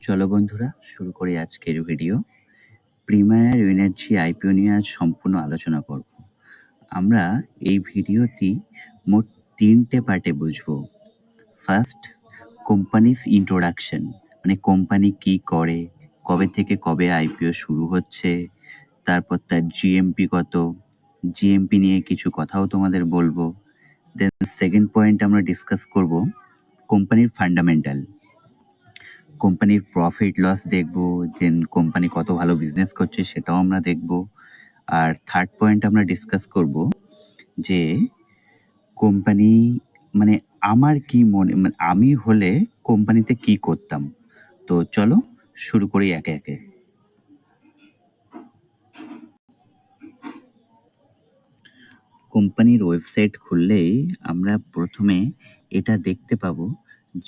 চলো বন্ধুরা, শুরু করি আজকের ভিডিও। প্রিমিয়ার এনার্জি আইপিও নিয়ে আজ সম্পূর্ণ আলোচনা করব। আমরা এই ভিডিওটি মোট 3টে পার্টে বুঝবো। ফার্স্ট, কোম্পানিজ ইন্ট্রোডাকশন, মানে কোম্পানি কি করে, কবে থেকে কবে আইপিও শুরু হচ্ছে, তারপর তার জিএমপি কত, জিএমপি নিয়ে কিছু কথাও তোমাদের বলবো। দেন সেকেন্ড পয়েন্ট আমরা ডিসকাস করব কোম্পানির ফান্ডামেন্টাল, কোম্পানির প্রফিট লস দেখব, দেন কোম্পানি কত ভালো বিজনেস করছে সেটাও আমরা দেখব। আর থার্ড পয়েন্ট আমরা ডিসকাস করব যে কোম্পানি মানে আমার কি মনে, মানে আমি হলে কোম্পানিতে কি করতাম। তো চলো শুরু করি একে একে। কোম্পানির ওয়েবসাইট খুললেই আমরা প্রথমে এটা দেখতে পাবো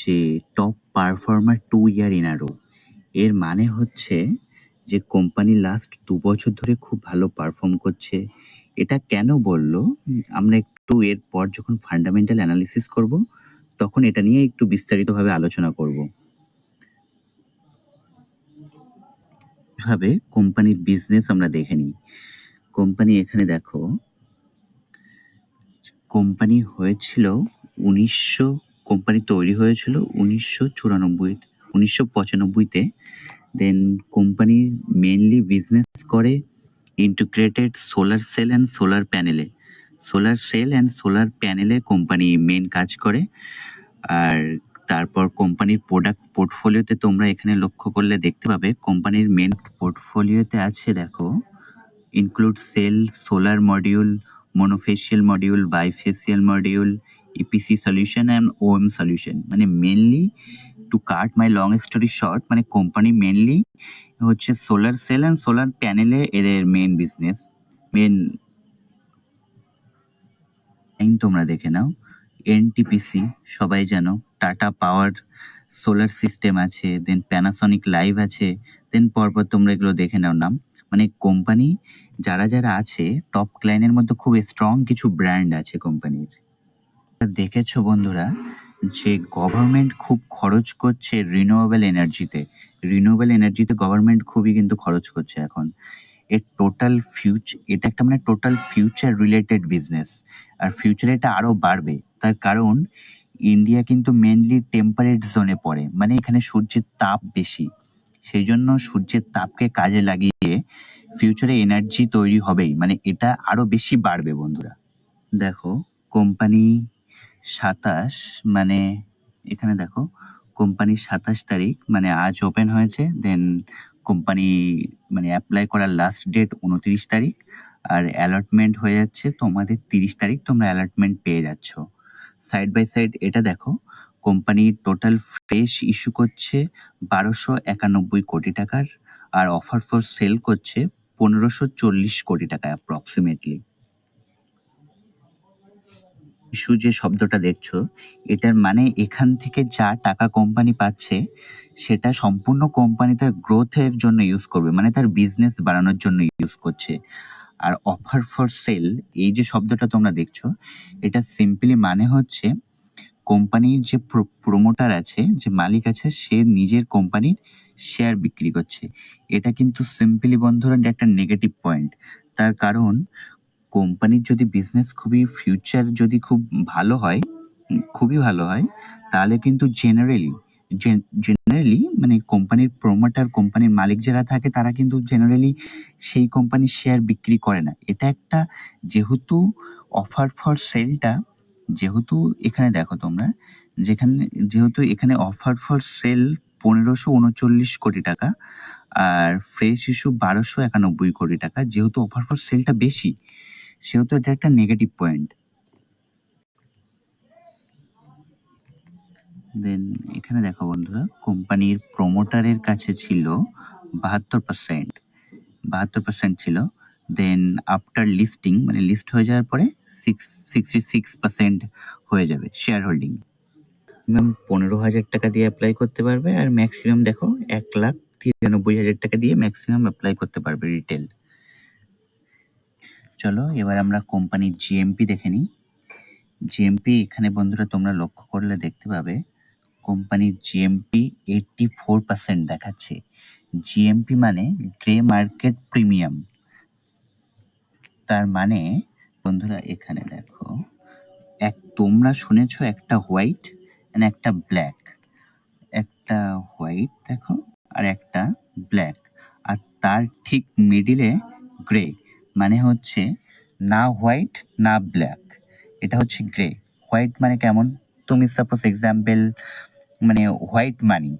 যে top performer 2 year in a rho. এর মানে হচ্ছে যে কোম্পানি লাস্ট 2 বছর ধরে খুব ভালো পারফর্ম করছে। এটা কেন বললো আমরা একটু এরপর যখন ফান্ডামেন্টাল অ্যানালিসিস করব তখন এটা নিয়ে একটু বিস্তারিতভাবে আলোচনা করব। ভাবে কোম্পানির বিজনেস আমরা দেখে নিই। কোম্পানি এখানে দেখো, কোম্পানি হয়েছিল 1900, কোম্পানি তৈরি হয়েছিল 1995-তে। দেন কোম্পানি মেনলি বিজনেস করে integrated solar cell and solar প্যানেলে। সোলার সেল অ্যান্ড সোলার প্যানেলে কোম্পানি মেন কাজ করে। আর তারপর কোম্পানির প্রোডাক্ট পোর্টফোলিওতে তোমরা এখানে লক্ষ্য করলে দেখতে পাবে কোম্পানির মেন পোর্টফোলিওতে আছে, দেখো, include cell, solar module, monofacial module, bifacial module, EPC solution and OM solution। মানে মেনলি টু কাট মাই লং স্টোরি শর্ট, মানে কোম্পানি মেনলি হচ্ছে সোলার সেল অ্যান্ড সোলার প্যানেলে এদের মেন বিজনেস। মেন তোমরা দেখে নাও, এনটিপিসি সবাই জানো, টাটা পাওয়ার সোলার সিস্টেম আছে, দেন প্যানাসনিক লাইভ আছে, দেন পরপর তোমরা এগুলো দেখে নাও নাম। মানে কোম্পানি যারা যারা আছে টপ ক্লায়েন্টের মধ্যে খুব স্ট্রং কিছু ব্র্যান্ড আছে কোম্পানির। দেখেছো বন্ধুরা যে গভর্নমেন্ট খুব খরচ করছে রিনিউয়েবল এনার্জিতে। রিনিউয়েবল এনার্জিতে গভর্নমেন্ট খুবই কিন্তু খরচ করছে এখন। এটা একটা মানে টোটাল ফিউচার রিলেটেড বিজনেস। আর ফিউচারে এটা আরো বাড়বে, তার কারণ ইন্ডিয়া কিন্তু মেনলি টেম্পারেট জোনে পড়ে, মানে এখানে সূর্যের তাপ বেশি। সেই জন্য সূর্যের তাপকে কাজে লাগিয়ে ফিউচারে এনার্জি তৈরি হবেই, মানে এটা আরো বেশি বাড়বে বন্ধুরা। দেখো কোম্পানি 27, মানে এখানে দেখো কোম্পানি 27 তারিখ, মানে আজ ওপেন হয়েছে। দেন কোম্পানি মানে অ্যাপ্লাই করার লাস্ট ডেট 29 তারিখ। আর অ্যালটমেন্ট হয়ে যাচ্ছে তোমাদের 30 তারিখ, তোমরা অ্যালটমেন্ট পেয়ে যাচ্ছ। সাইড বাই সাইড এটা দেখো, কোম্পানি টোটাল ফ্রেশ ইস্যু করছে 1291 কোটি টাকার, আর অফার ফর সেল করছে 1540 কোটি টাকা অ্যাপ্রক্সিমেটলি। ইস্যু যে শব্দটা দেখছো, এটার মানে এখান থেকে যা টাকা কোম্পানি পাচ্ছে সেটা সম্পূর্ণ কোম্পানি তার গ্রোথের জন্য ইউজ করবে, মানে তার বিজনেস বাড়ানোর জন্য ইউজ করছে। আর অফার ফর সেল, এই যে শব্দটা তোমরা দেখছো, এটা সিম্পলি মানে হচ্ছে কোম্পানির যে প্রমোটার আছে, যে মালিক আছে, সে নিজের কোম্পানির শেয়ার বিক্রি করছে। এটা কিন্তু সিম্পলি বন্ধুরা একটা নেগেটিভ পয়েন্ট। তার কারণ কোম্পানির যদি বিজনেস যদি খুব ভালো হয়, খুবই ভালো হয়, তাহলে কিন্তু জেনারেলি মানে কোম্পানির প্রমোটার, কোম্পানির মালিক যারা থাকে তারা কিন্তু জেনারেলি সেই কোম্পানির শেয়ার বিক্রি করে না। এটা একটা, যেহেতু অফার ফর সেলটা, যেহেতু এখানে দেখো তোমরা, যেহেতু এখানে অফার ফর সেল 1539 কোটি টাকা আর ফ্রেশ ইস্যু 1291 কোটি টাকা, যেহেতু অফার ফর সেলটা বেশি সেহেতু এটা একটা নেগেটিভ পয়েন্ট। দেন এখানে দেখো বন্ধুরা, কোম্পানির প্রমোটারের কাছে ছিল 72%, 72% ছিল। দেন আফটার লিস্টিং, মানে লিস্ট হয়ে যাওয়ার পরে 66% হয়ে যাবে শেয়ার হোল্ডিং। ম্যাম 15,000 টাকা দিয়ে অ্যাপ্লাই করতে পারবে, আর ম্যাক্সিমাম দেখো 1,93,000 টাকা দিয়ে ম্যাক্সিমাম অ্যাপ্লাই করতে পারবে রিটেল। চলো এবার আমরা কোম্পানির জিএমপি দেখে নিই। জিএমপি এখানে বন্ধুরা তোমরা লক্ষ্য করলে দেখতে পাবে কোম্পানির জিএমপি 84% দেখাচ্ছে। জিএমপি মানে গ্রে মার্কেট প্রিমিয়াম। তার মানে বন্ধুরা এখানে দেখো, তোমরা শুনেছো একটা হোয়াইট and একটা ব্ল্যাক। একটা হোয়াইট দেখো আর একটা ব্ল্যাক, আর তার ঠিক মিডিলে গ্রে, মানে হচ্ছে না হোয়াইট না ব্ল্যাক, এটা হচ্ছে গ্রে। হোয়াইট মানে কেমন, তুমি সাপোজ এক্সাম্পল, মানে হোয়াইট মানি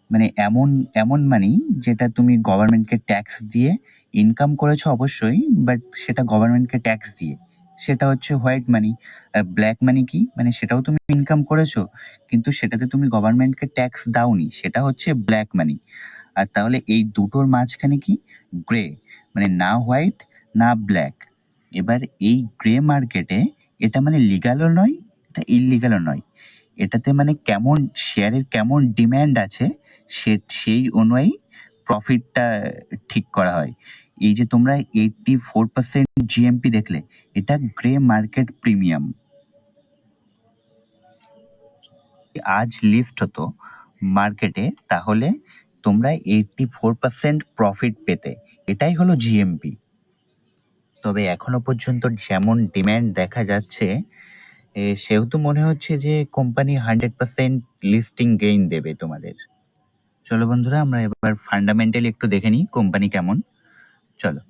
মানে এমন এমন মানি যেটা তুমি গভর্নমেন্টকে ট্যাক্স দিয়ে ইনকাম করেছো অবশ্যই, বাট সেটা গভর্নমেন্টকে ট্যাক্স দিয়ে, সেটা হচ্ছে হোয়াইট মানি। আর ব্ল্যাক মানি কি, মানে সেটাও তুমি ইনকাম করেছো কিন্তু সেটাতে তুমি গভর্নমেন্টকে ট্যাক্স দাওনি, সেটা হচ্ছে ব্ল্যাক মানি। আর তাহলে এই দুটোর মাঝখানে কি, গ্রে, মানে না হোয়াইট না ব্ল্যাক। এবার এই গ্রে মার্কেটে এটা মানে লিগালও নয়, এটা ইললিগালও নয়, এটাতে মানে কেমন শেয়ারের কেমন ডিম্যান্ড আছে সেই অনুযায়ী প্রফিটটা ঠিক করা হয়। এই যে তোমরা 84% জিএমপি দেখলে, এটা গ্রে মার্কেট প্রিমিয়াম। আজ লিস্ট হতো মার্কেটে, তাহলে তোমরা 84% প্রফিট পেতে, এটাই হলো জিএমপি। তবে এখনো পর্যন্ত যেমন ডিম্যান্ড দেখা যাচ্ছে, সেহেতু মনে হচ্ছে যে কোম্পানি 100% লিস্টিং গেইন দেবে তোমাদের। চলো বন্ধুরা, আমরা এবার ফান্ডামেন্টালি একটু দেখে নিই কোম্পানি কেমন। চলো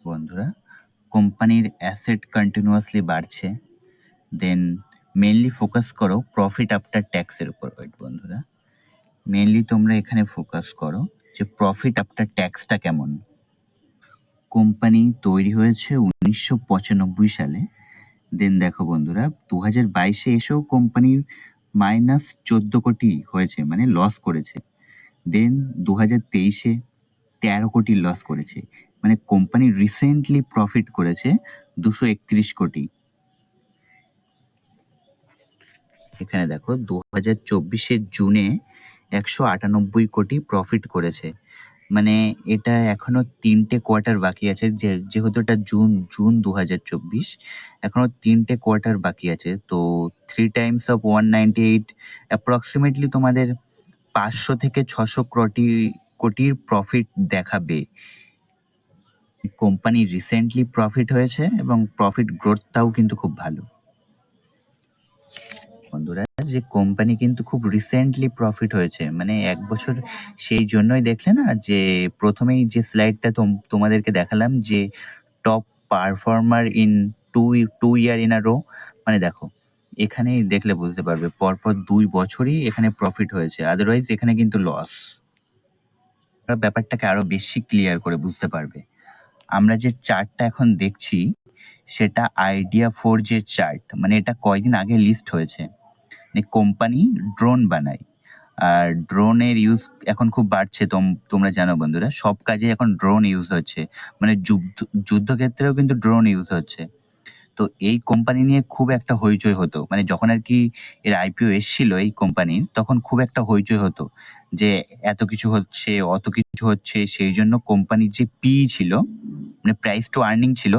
বন্ধুরা, কোম্পানির অ্যাসেট কন্টিনিউয়াসলি বাড়ছে। দেন মেনলি ফোকাস করো প্রফিট আফটার ট্যাক্সের উপর। ওয়েট বন্ধুরা, মেনলি তোমরা এখানে ফোকাস করো যে প্রফিট আফটার ট্যাক্সটা কেমন। কোম্পানি তৈরি হয়েছে 1995 সালে। দেন দেখো বন্ধুরা, 2022-এ এসেও কোম্পানির -14 কোটি হয়েছে, মানে লস করেছে। দেন 2023-এ 13 কোটি লস করেছে, মানে কোম্পানি রিসেন্টলি প্রফিট করেছে 231 কোটি। এখানে দেখো 2024-এর জুনে 198 কোটি প্রফিট করেছে, মানে এটা এখনো 3টে কোয়ার্টার বাকি আছে, যেহেতু এটা জুন 2024, এখনো 3টে কোয়ার্টার বাকি আছে। তো 3 টাইমস অফ 198 অ্যাপ্রক্সিমেটলি তোমাদের 500 থেকে 600 কোটির প্রফিট দেখাবে। কোম্পানি রিসেন্টলি প্রফিট হয়েছে এবং প্রফিট গ্রোথটাও কিন্তু খুব ভালো। বন্ধুরা, যে কোম্পানি কিন্তু খুব রিসেন্টলি প্রফিট হয়েছে, মানে 1 বছর, সেই জন্যই দেখলে না যে প্রথমেই যে স্লাইডটা তোমাদেরকে দেখালাম যে top performer in two year in a row, মানে দেখো এখানে দেখলে বুঝতে পারবে পরপর 2 বছরই এখানে প্রফিট হয়েছে, আদারওয়াইজ এখানে কিন্তু লস। ব্যাপারটাকে আরো বেশি ক্লিয়ার করে বুঝতে পারবে। আমরা যে চার্টটা এখন দেখছি সেটা আইডিয়া4 যে চার্ট, মানে এটা কয়দিন আগে লিস্ট হয়েছে। কোম্পানি ড্রোন বানায়, আর ড্রোনের ইউজ এখন খুব বাড়ছে। তোমরা জানো বন্ধুরা, সব কাজে এখন ড্রোন ইউজ হচ্ছে, মানে যুদ্ধক্ষেত্রেও কিন্তু ড্রোন ইউজ হচ্ছে। তো এই কোম্পানি নিয়ে খুব একটা হইচই হতো, মানে যখন আর কি এর আইপিও এসছিল এই কোম্পানির, তখন খুব একটা হইচই হতো যে এত কিছু হচ্ছে অত কিছু হচ্ছে। সেই জন্য কোম্পানির যে পি ছিল, মানে প্রাইস টু আর্নিং ছিল,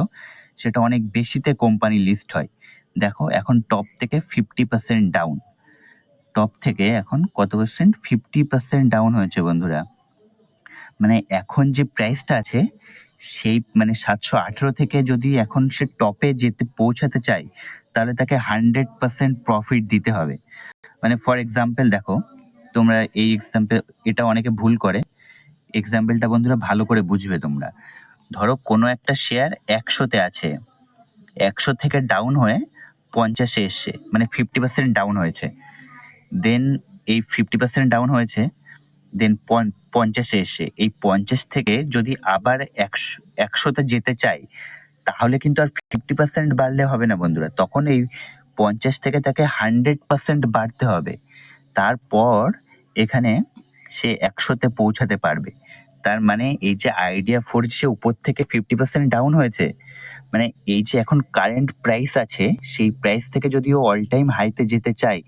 সেটা অনেক বেশিতে কোম্পানি লিস্ট হয়। দেখো এখন টপ থেকে 50% ডাউন, টপ থেকে এখন কত পার্সেন্ট, 50% ডাউন হয়েছে বন্ধুরা। মানে এখন যে প্রাইসটা আছে সেই মানে 718 থেকে যদি এখন সে টপে পৌঁছাতে চায়, তাহলে তাকে 100% প্রফিট দিতে হবে। মানে ফর এক্সাম্পল দেখো, তোমরা এই এক্সাম্পল, এটা অনেকে ভুল করে, এক্সাম্পলটা বন্ধুরা ভালো করে বুঝবে তোমরা। ধরো কোনো একটা শেয়ার 100-তে আছে, 100 থেকে ডাউন হয়ে 50-এ এসছে, মানে 50% ডাউন হয়েছে। দেন এই 50% ডাউন হয়েছে, দেন 50-এ এসে এই 50 থেকে যদি আবার 100-তে যেতে চাই, তাহলে কিন্তু আর 50% বাড়লে হবে না বন্ধুরা, তখন এই 50 থেকে তাকে 100% বাড়তে হবে। তারপর এখানে সে 100-তে পৌঁছাতে পারবে। তার মানে এই যে আইডিয়া4 যে উপর থেকে 50% ডাউন হয়েছে, মানে এই যে এখন কারেন্ট প্রাইস আছে, সেই প্রাইস থেকে যদি ও অল টাইম হাইতে যেতে চায়,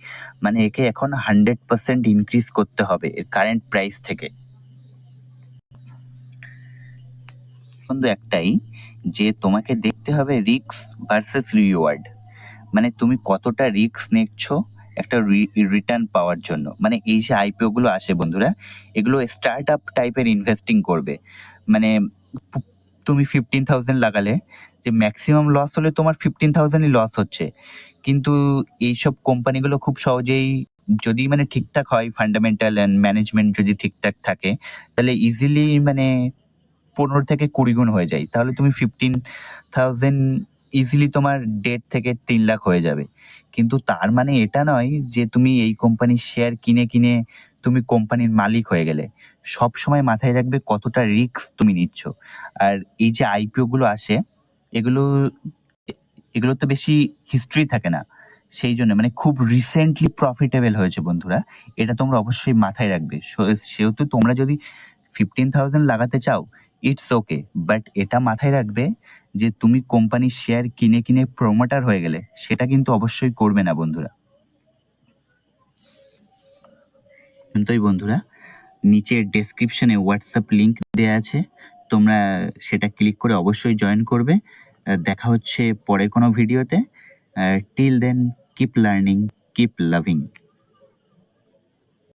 মানে একে এখন 100% ইনক্রিজ করতে হবে এর কারেন্ট প্রাইস থেকে। বন্ধু একটাই, যে তোমাকে দেখতে হবে রিস্ক ভার্সেস রিওয়ার্ড, মানে তুমি কতটা রিস্ক নিচ্ছ একটা রিটার্ন পাওয়ার জন্য। মানে এই যে আইপিও গুলো আসে বন্ধুরা, এগুলো স্টার্ট আপ টাইপের ইনভেস্টিং করবে। মানে তুমি 15,000 লাগালে, যে ম্যাক্সিমাম লস হলে তোমার 15,000ই লস হচ্ছে, কিন্তু এইসব কোম্পানিগুলো খুব সহজেই যদি মানে ঠিকঠাক হয়, ফান্ডামেন্টাল অ্যান্ড ম্যানেজমেন্ট যদি ঠিকঠাক থাকে, তাহলে ইজিলি মানে 15 থেকে 20 গুণ হয়ে যায়। তাহলে তুমি 15,000 ইজিলি তোমার 1.5 থেকে 3 লাখ হয়ে যাবে। কিন্তু তার মানে এটা নয় যে তুমি এই কোম্পানির শেয়ার কিনে কিনে তুমি কোম্পানির মালিক হয়ে গেলে। সব সময় মাথায় রাখবে কতটা রিস্ক তুমি নিচ্ছ। আর এই যে আইপিও গুলো আসে, এগুলো এগুলো তো বেশি হিস্ট্রি থাকে না, সেই জন্য মানে খুব রিসেন্টলি প্রফিটেবল হয়েছে বন্ধুরা, এটা তোমরা অবশ্যই মাথায় রাখবে। সেহেতু তোমরা যদি 15,000 লাগাতে চাও, ইটস ওকে, বাট এটা মাথায় রাখবে যে তুমি কোম্পানির শেয়ার কিনে কিনে প্রমোটার হয়ে গেলে সেটা কিন্তু অবশ্যই করবে না বন্ধুরা। কিন্তু বন্ধুরা, নিচে ডেসক্রিপশনে হোয়াটসঅ্যাপ লিংক দেওয়া আছে, তোমরা সেটা ক্লিক করে অবশ্যই জয়েন করবে। দেখা হচ্ছে পরের কোনো ভিডিওতে। Till then, keep learning, keep loving.